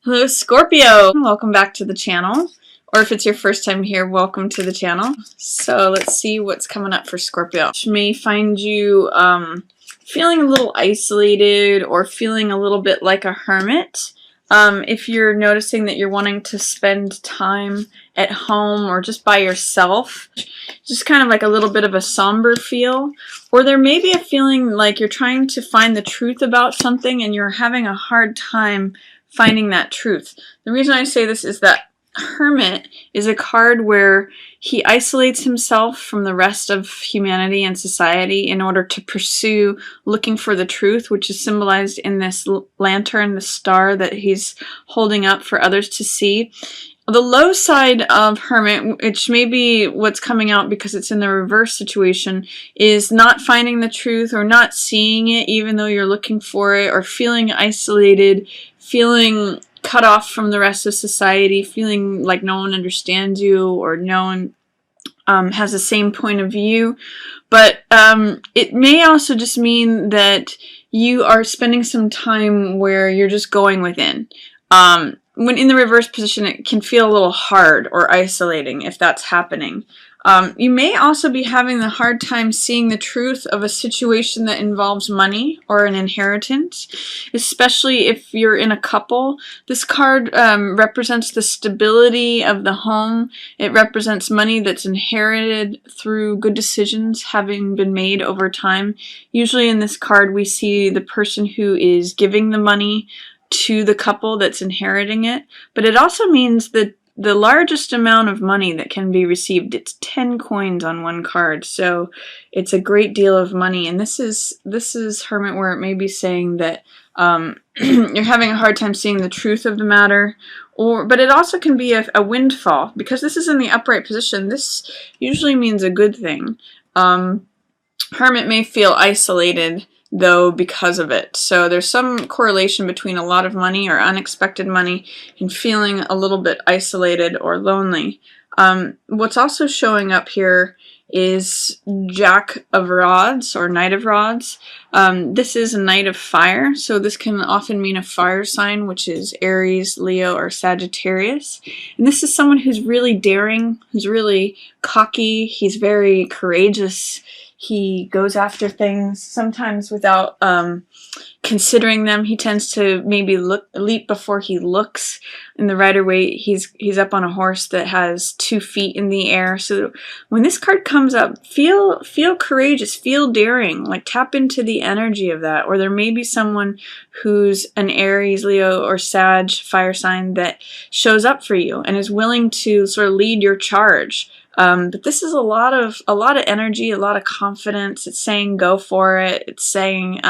Hello Scorpio! Welcome back to the channel. Or if it's your first time here, welcome to the channel. So let's see what's coming up for Scorpio. Which may find you feeling a little isolated or feeling a little bit like a hermit. If you're noticing that you're wanting to spend time at home or just by yourself, just kind of like a little bit of a somber feel. Or there may be a feeling like you're trying to find the truth about something and you're having a hard time finding that truth. The reason I say this is that Hermit is a card where he isolates himself from the rest of humanity and society in order to pursue looking for the truth, which is symbolized in this lantern, the star that he's holding up for others to see. The low side of Hermit, which may be what's coming out because it's in the reverse situation, is not finding the truth or not seeing it even though you're looking for it, or feeling isolated, feeling cut off from the rest of society, feeling like no one understands you or no one has the same point of view. But it may also just mean that you are spending some time where you're just going within. When in the reverse position, it can feel a little hard or isolating if that's happening. You may also be having the hard time seeing the truth of a situation that involves money or an inheritance, especially if you're in a couple. This card represents the stability of the home. It represents money that's inherited through good decisions having been made over time. Usually in this card, we see the person who is giving the money to the couple that's inheriting it, but it also means that the largest amount of money that can be received, it's 10 coins on one card, so it's a great deal of money. And this is Hermit, where it may be saying that you're having a hard time seeing the truth of the matter, but it also can be a windfall, because this is in the upright position. This usually means a good thing. Hermit may feel isolated though because of it. So there's some correlation between a lot of money or unexpected money and feeling a little bit isolated or lonely. What's also showing up here is Jack of Rods or Knight of Rods. This is a Knight of Fire, so this can often mean a fire sign, which is Aries, Leo, or Sagittarius. And this is someone who's really daring, who's really cocky, he's very courageous. He goes after things, sometimes without considering them. He tends to maybe leap before he looks. In the Rider-Waite, he's up on a horse that has 2 feet in the air. So when this card comes up, feel courageous, feel daring, like tap into the energy of that. Or there may be someone who's an Aries, Leo, or Sag fire sign that shows up for you and is willing to sort of lead your charge. But this is a lot of energy, a lot of confidence. It's saying go for it. It's saying,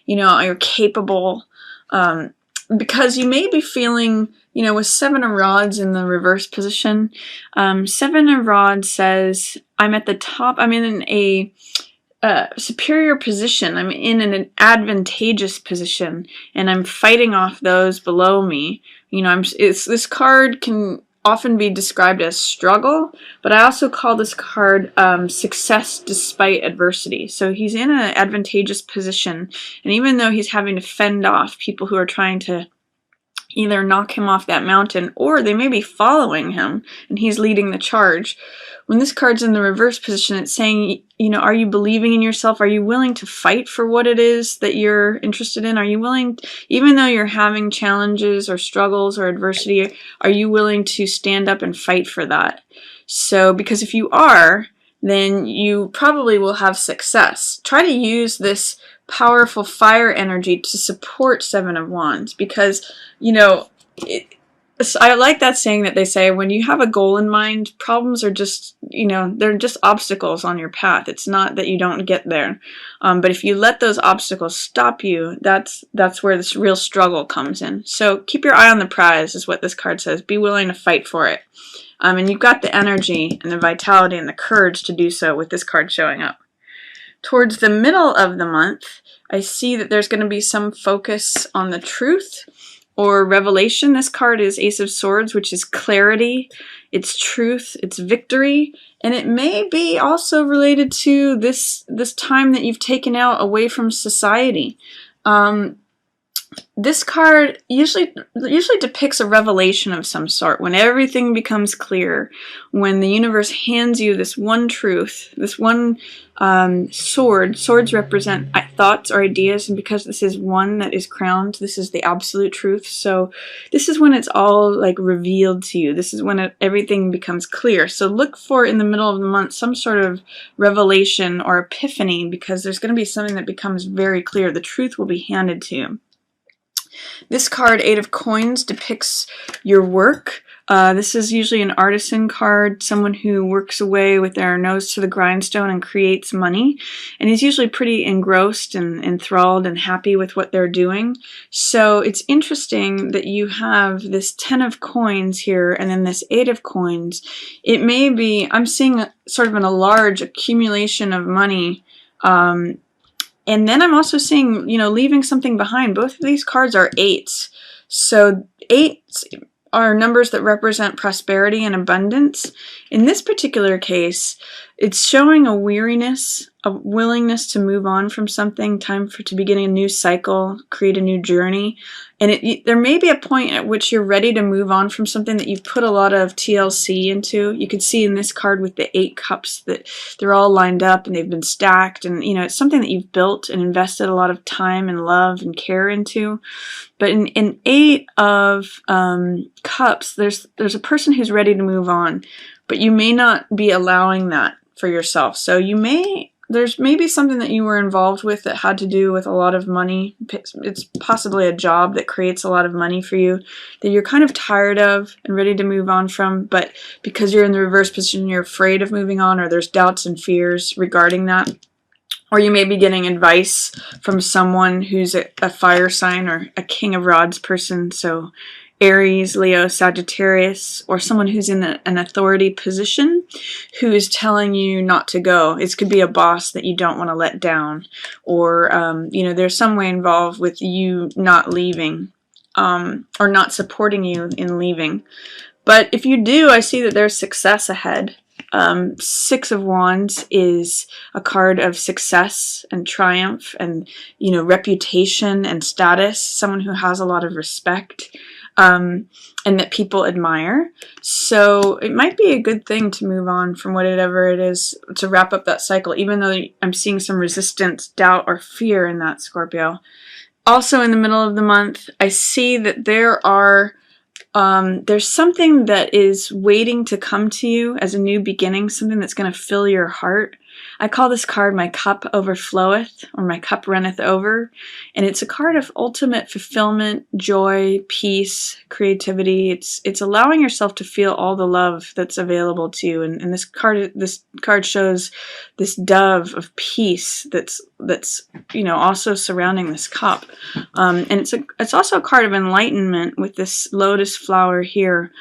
you know, you're capable. Because you may be feeling, you know, with 7 of Rods in the reverse position, 7 of Rods says, I'm at the top, I'm in a superior position, I'm in an advantageous position, and I'm fighting off those below me. You know, this card can often be described as struggle, but I also call this card success despite adversity. So he's in an advantageous position, and even though he's having to fend off people who are trying to either knock him off that mountain, or they may be following him and he's leading the charge. When this card's in the reverse position, it's saying, you know, are you believing in yourself? Are you willing to fight for what it is that you're interested in? Are you willing, even though you're having challenges or struggles or adversity, are you willing to stand up and fight for that? So, because if you are, then you probably will have success. Try to use this powerful fire energy to support 7 of Wands, because, you know, I like that saying that they say, when you have a goal in mind, problems are just, you know, they're just obstacles on your path. It's not that you don't get there. But if you let those obstacles stop you, that's where this real struggle comes in. So keep your eye on the prize is what this card says. Be willing to fight for it. And you've got the energy and the vitality and the courage to do so with this card showing up. Towards the middle of the month, I see that there's going to be some focus on the truth or revelation. This card is Ace of Swords, which is clarity, it's truth, it's victory, and it may be also related to this time that you've taken out away from society. This card usually depicts a revelation of some sort, when everything becomes clear, when the universe hands you this one truth, this one sword. Swords represent thoughts or ideas, and because this is one that is crowned, this is the absolute truth. So this is when it's all like revealed to you. This is when everything becomes clear. So look for, in the middle of the month, some sort of revelation or epiphany, because there's going to be something that becomes very clear. The truth will be handed to you. This card, Eight of Coins, depicts your work. This is usually an artisan card, someone who works away with their nose to the grindstone and creates money, and is usually pretty engrossed and enthralled and happy with what they're doing. So it's interesting that you have this 10 of Coins here and then this 8 of Coins. It may be, I'm seeing sort of a large accumulation of money, and then I'm also seeing, you know, leaving something behind. Both of these cards are 8s. So 8s are numbers that represent prosperity and abundance. In this particular case, it's showing a weariness, a willingness to move on from something, time to begin a new cycle, create a new journey. And there may be a point at which you're ready to move on from something that you've put a lot of TLC into. You can see in this card with the 8 cups that they're all lined up and they've been stacked. And, you know, it's something that you've built and invested a lot of time and love and care into. But in 8 of cups, there's a person who's ready to move on, but you may not be allowing that for yourself. So there's maybe something that you were involved with that had to do with a lot of money. It's possibly a job that creates a lot of money for you that you're kind of tired of and ready to move on from, but because you're in the reverse position, you're afraid of moving on, or there's doubts and fears regarding that. Or you may be getting advice from someone who's a fire sign or a King of Rods person, so Aries, Leo, Sagittarius, or someone who's in an authority position who is telling you not to go. It could be a boss that you don't want to let down, or you know, there's some way involved with you not leaving, or not supporting you in leaving. But if you do, I see that there's success ahead. 6 of Wands is a card of success and triumph and, you know, reputation and status, someone who has a lot of respect, and that people admire. So it might be a good thing to move on from whatever it is, to wrap up that cycle, even though I'm seeing some resistance, doubt, or fear in that, Scorpio. Also in the middle of the month, I see that there's something that is waiting to come to you as a new beginning, something that's going to fill your heart. I call this card my cup overfloweth, or my cup runneth over, and it's a card of ultimate fulfillment, joy, peace, creativity. It's allowing yourself to feel all the love that's available to you, and this card shows this dove of peace that's you know, also surrounding this cup, and it's also a card of enlightenment with this lotus flower here.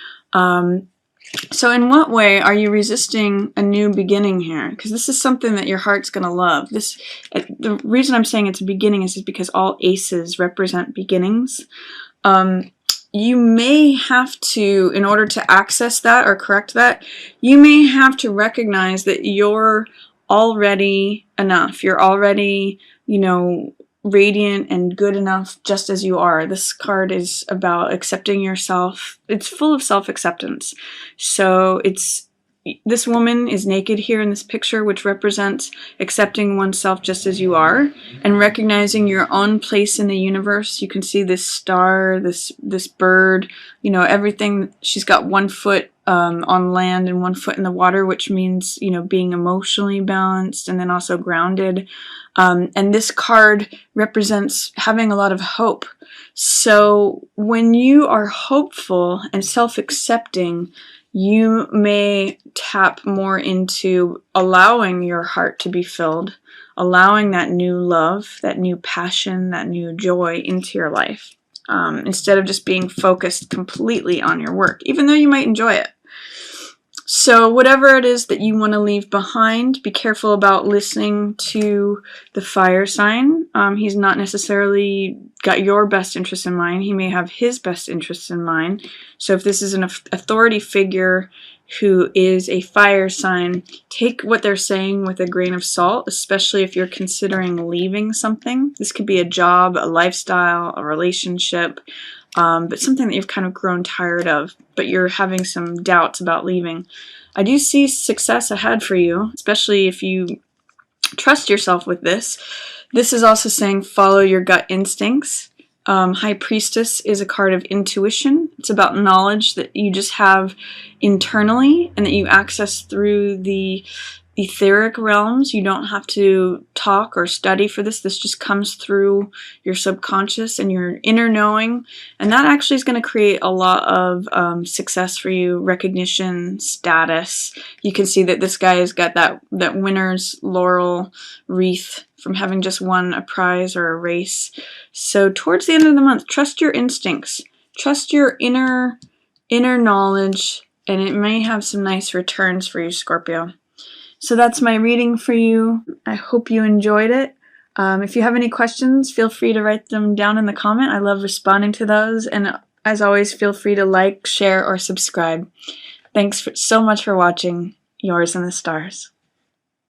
So in what way are you resisting a new beginning here? Because this is something that your heart's going to love. The reason I'm saying it's a beginning is because all aces represent beginnings. You may have to, in order to access that or correct that, you may have to recognize that you're already enough. You're already, you know, radiant and good enough just as you are. This card is about accepting yourself. It's full of self-acceptance. So this woman is naked here in this picture, which represents accepting oneself just as you are and recognizing your own place in the universe. You can see this star, this bird, you know, everything. She's got 1 foot on land and 1 foot in the water, which means, you know, being emotionally balanced and then also grounded. And this card represents having a lot of hope. So when you are hopeful and self-accepting, you may tap more into allowing your heart to be filled, allowing that new love, that new passion, that new joy into your life, instead of just being focused completely on your work, even though you might enjoy it. So whatever it is that you want to leave behind, be careful about listening to the fire sign. He's not necessarily got your best interest in mind. He may have his best interests in mind. So if this is an authority figure who is a fire sign. Take what they're saying with a grain of salt, especially if you're considering leaving something. This could be a job, a lifestyle, a relationship, but something that you've kind of grown tired of, but you're having some doubts about leaving. I do see success ahead for you, especially if you trust yourself with this. This is also saying follow your gut instincts. High Priestess is a card of intuition. It's about knowledge that you just have internally and that you access through the etheric realms. You don't have to talk or study for this. This just comes through your subconscious and your inner knowing, and that actually is going to create a lot of success for you, recognition, status. You can see that this guy has got that winner's laurel wreath from having just won a prize or a race. So towards the end of the month, trust your instincts, trust your inner knowledge, and it may have some nice returns for you, Scorpio. So that's my reading for you. I hope you enjoyed it. If you have any questions, feel free to write them down in the comment. I love responding to those. And as always, feel free to like, share, or subscribe. Thanks so much for watching. Yours in the stars.